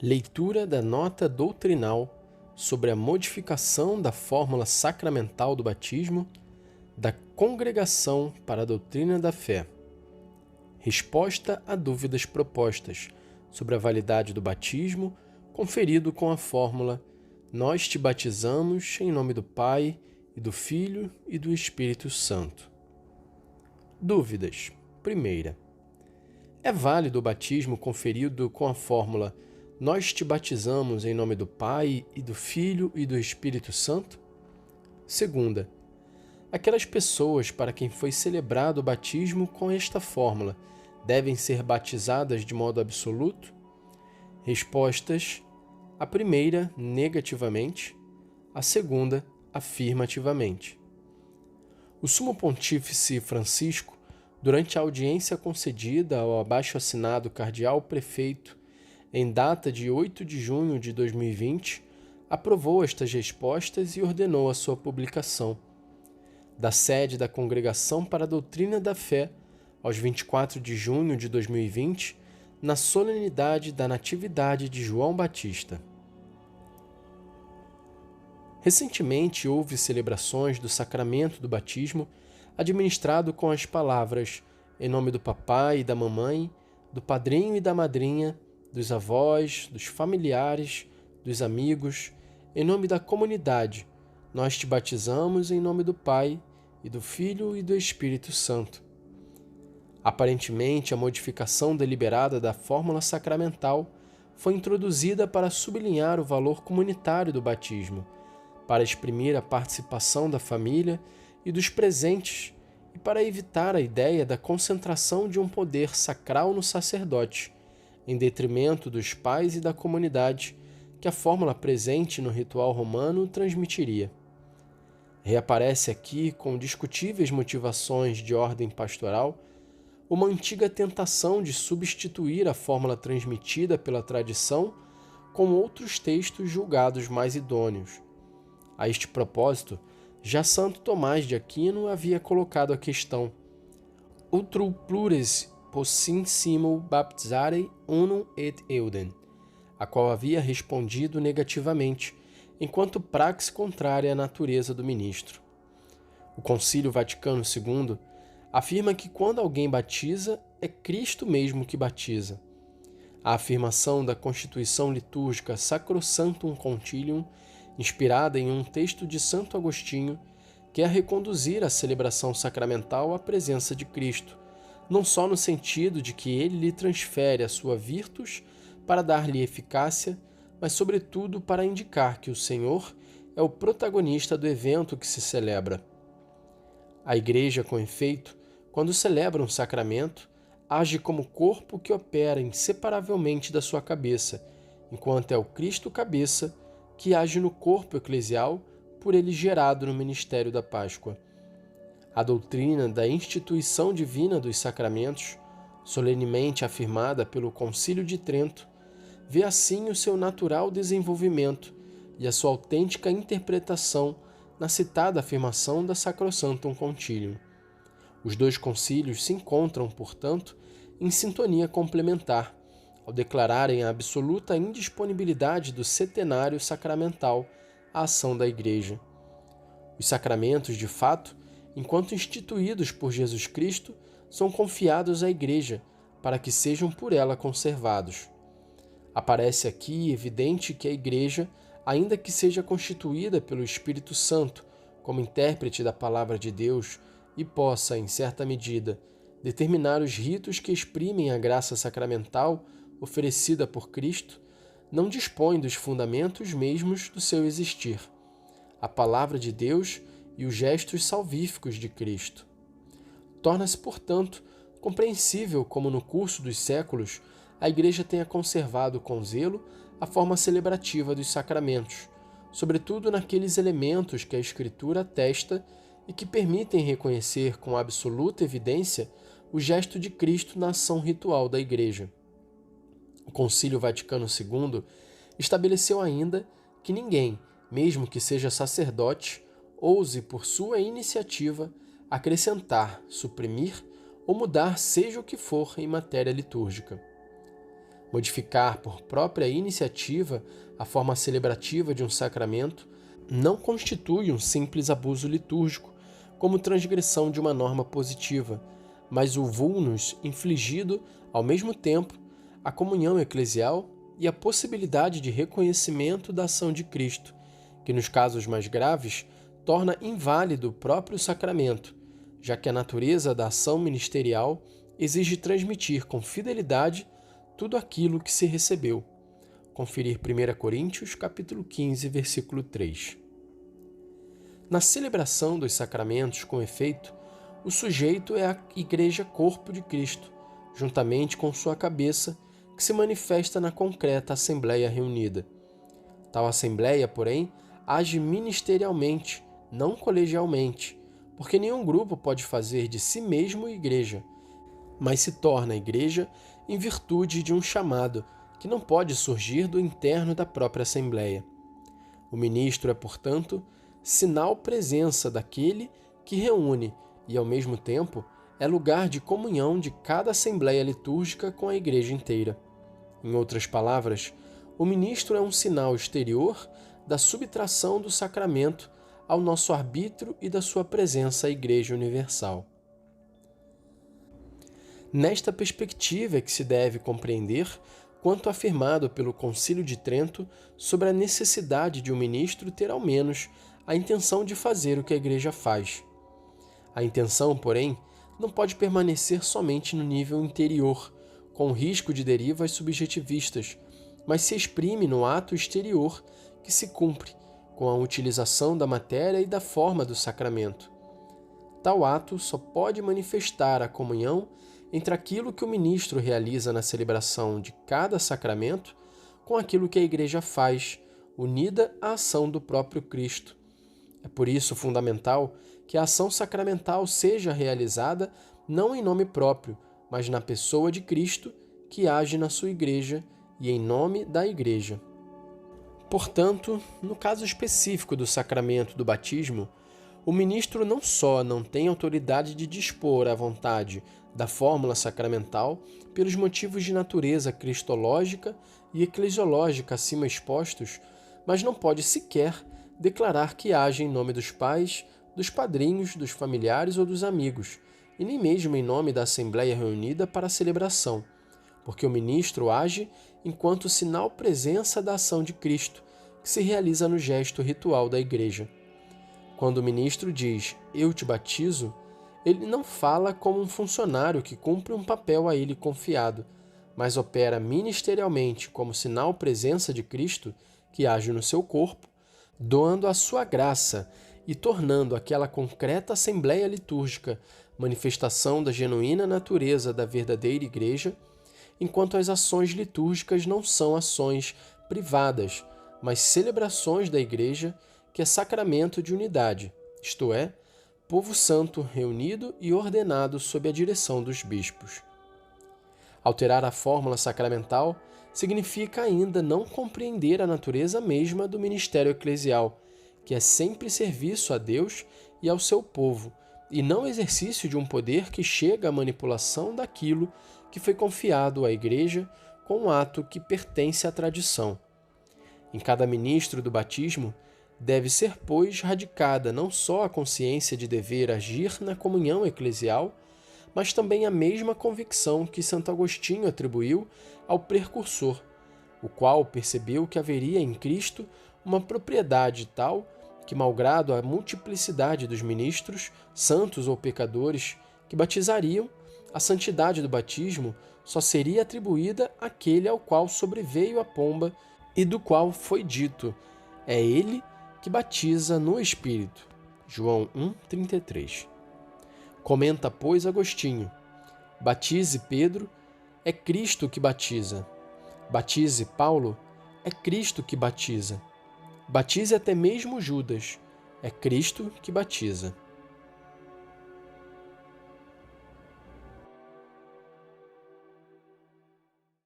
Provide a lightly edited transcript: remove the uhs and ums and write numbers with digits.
Leitura da nota doutrinal sobre a modificação da fórmula sacramental do batismo da Congregação para a Doutrina da Fé. Resposta a dúvidas propostas sobre a validade do batismo conferido com a fórmula "Nós te batizamos em nome do Pai, e do Filho e do Espírito Santo". Dúvidas. Primeira. É válido o batismo conferido com a fórmula "Nós te batizamos em nome do Pai, e do Filho e do Espírito Santo"? Segunda. Aquelas pessoas para quem foi celebrado o batismo com esta fórmula devem ser batizadas de modo absoluto? Respostas. A primeira, negativamente. A segunda, afirmativamente. O Sumo Pontífice Francisco, durante a audiência concedida ao abaixo-assinado cardeal-prefeito em data de 8 de junho de 2020, aprovou estas respostas e ordenou a sua publicação. Da sede da Congregação para a Doutrina da Fé, aos 24 de junho de 2020, na solenidade da Natividade de João Batista. Recentemente houve celebrações do sacramento do batismo administrado com as palavras "em nome do papai e da mamãe, do padrinho e da madrinha, dos avós, dos familiares, dos amigos, em nome da comunidade, nós te batizamos em nome do Pai, e do Filho e do Espírito Santo". Aparentemente, a modificação deliberada da fórmula sacramental foi introduzida para sublinhar o valor comunitário do batismo, para exprimir a participação da família e dos presentes e para evitar a ideia da concentração de um poder sacral no sacerdote, em detrimento dos pais e da comunidade, que a fórmula presente no ritual romano transmitiria. Reaparece aqui, com discutíveis motivações de ordem pastoral, uma antiga tentação de substituir a fórmula transmitida pela tradição com outros textos julgados mais idôneos. A este propósito, já Santo Tomás de Aquino havia colocado a questão "Utrum plures possissimo baptizare unum et eundem", a qual havia respondido negativamente, enquanto praxe contrária à natureza do ministro. O Concílio Vaticano II afirma que quando alguém batiza, é Cristo mesmo que batiza. A afirmação da Constituição Litúrgica Sacrosanctum Concilium, inspirada em um texto de Santo Agostinho, quer reconduzir a celebração sacramental à presença de Cristo, não só no sentido de que ele lhe transfere a sua virtus para dar-lhe eficácia, mas sobretudo para indicar que o Senhor é o protagonista do evento que se celebra. A Igreja, com efeito, quando celebra um sacramento, age como corpo que opera inseparavelmente da sua cabeça, enquanto é o Cristo cabeça que age no corpo eclesial por ele gerado no ministério da Páscoa. A doutrina da instituição divina dos sacramentos, solenemente afirmada pelo Concílio de Trento, vê assim o seu natural desenvolvimento e a sua autêntica interpretação na citada afirmação da Sacrosanctum Concilium. Os dois concílios se encontram, portanto, em sintonia complementar, ao declararem a absoluta indisponibilidade do setenário sacramental à ação da Igreja. Os sacramentos, de fato, enquanto instituídos por Jesus Cristo, são confiados à Igreja para que sejam por ela conservados. Aparece aqui evidente que a Igreja, ainda que seja constituída pelo Espírito Santo como intérprete da Palavra de Deus e possa, em certa medida, determinar os ritos que exprimem a graça sacramental oferecida por Cristo, não dispõe dos fundamentos mesmos do seu existir, a Palavra de Deus e os gestos salvíficos de Cristo. Torna-se, portanto, compreensível como no curso dos séculos a Igreja tenha conservado com zelo a forma celebrativa dos sacramentos, sobretudo naqueles elementos que a Escritura atesta e que permitem reconhecer com absoluta evidência o gesto de Cristo na ação ritual da Igreja. O Concílio Vaticano II estabeleceu ainda que ninguém, mesmo que seja sacerdote, ouse, por sua iniciativa, acrescentar, suprimir ou mudar seja o que for em matéria litúrgica. Modificar por própria iniciativa a forma celebrativa de um sacramento não constitui um simples abuso litúrgico, como transgressão de uma norma positiva, mas o vulnus infligido, ao mesmo tempo, à comunhão eclesial e à possibilidade de reconhecimento da ação de Cristo, que nos casos mais graves torna inválido o próprio sacramento, já que a natureza da ação ministerial exige transmitir com fidelidade tudo aquilo que se recebeu. Conferir 1 Coríntios, capítulo 15, versículo 3. Na celebração dos sacramentos, com efeito, o sujeito é a Igreja Corpo de Cristo, juntamente com sua cabeça, que se manifesta na concreta Assembleia reunida. Tal Assembleia, porém, age ministerialmente, não colegialmente, porque nenhum grupo pode fazer de si mesmo igreja, mas se torna igreja em virtude de um chamado que não pode surgir do interno da própria Assembleia. O ministro é, portanto, sinal presença daquele que reúne e, ao mesmo tempo, é lugar de comunhão de cada Assembleia litúrgica com a Igreja inteira. Em outras palavras, o ministro é um sinal exterior da subtração do sacramento ao nosso arbítrio e da sua presença à Igreja Universal. Nesta perspectiva é que se deve compreender quanto afirmado pelo Concílio de Trento sobre a necessidade de um ministro ter ao menos a intenção de fazer o que a Igreja faz. A intenção, porém, não pode permanecer somente no nível interior, com risco de derivas subjetivistas, mas se exprime no ato exterior que se cumpre com a utilização da matéria e da forma do sacramento. Tal ato só pode manifestar a comunhão entre aquilo que o ministro realiza na celebração de cada sacramento com aquilo que a Igreja faz, unida à ação do próprio Cristo. É por isso fundamental que a ação sacramental seja realizada não em nome próprio, mas na pessoa de Cristo, que age na sua Igreja e em nome da Igreja. Portanto, no caso específico do sacramento do batismo, o ministro não só não tem autoridade de dispor à vontade da fórmula sacramental pelos motivos de natureza cristológica e eclesiológica acima expostos, mas não pode sequer declarar que age em nome dos pais, dos padrinhos, dos familiares ou dos amigos, e nem mesmo em nome da Assembleia reunida para a celebração, porque o ministro age enquanto sinal presença da ação de Cristo, que se realiza no gesto ritual da Igreja. Quando o ministro diz, eu te batizo, ele não fala como um funcionário que cumpre um papel a ele confiado, mas opera ministerialmente como sinal presença de Cristo, que age no seu corpo, doando a sua graça e tornando aquela concreta assembleia litúrgica manifestação da genuína natureza da verdadeira Igreja, enquanto as ações litúrgicas não são ações privadas, mas celebrações da Igreja, que é sacramento de unidade, isto é, povo santo reunido e ordenado sob a direção dos bispos. Alterar a fórmula sacramental significa ainda não compreender a natureza mesma do ministério eclesial, que é sempre serviço a Deus e ao seu povo, e não exercício de um poder que chega à manipulação daquilo que foi confiado à Igreja com um ato que pertence à tradição. Em cada ministro do batismo, deve ser, pois, radicada não só a consciência de dever agir na comunhão eclesial, mas também a mesma convicção que Santo Agostinho atribuiu ao precursor, o qual percebeu que haveria em Cristo uma propriedade tal que, malgrado a multiplicidade dos ministros, santos ou pecadores, que batizariam, a santidade do batismo só seria atribuída àquele ao qual sobreveio a pomba e do qual foi dito, é ele que batiza no Espírito. João 1,33. Comenta, pois, Agostinho, batize Pedro, é Cristo que batiza. Batize Paulo, é Cristo que batiza. Batize até mesmo Judas, é Cristo que batiza.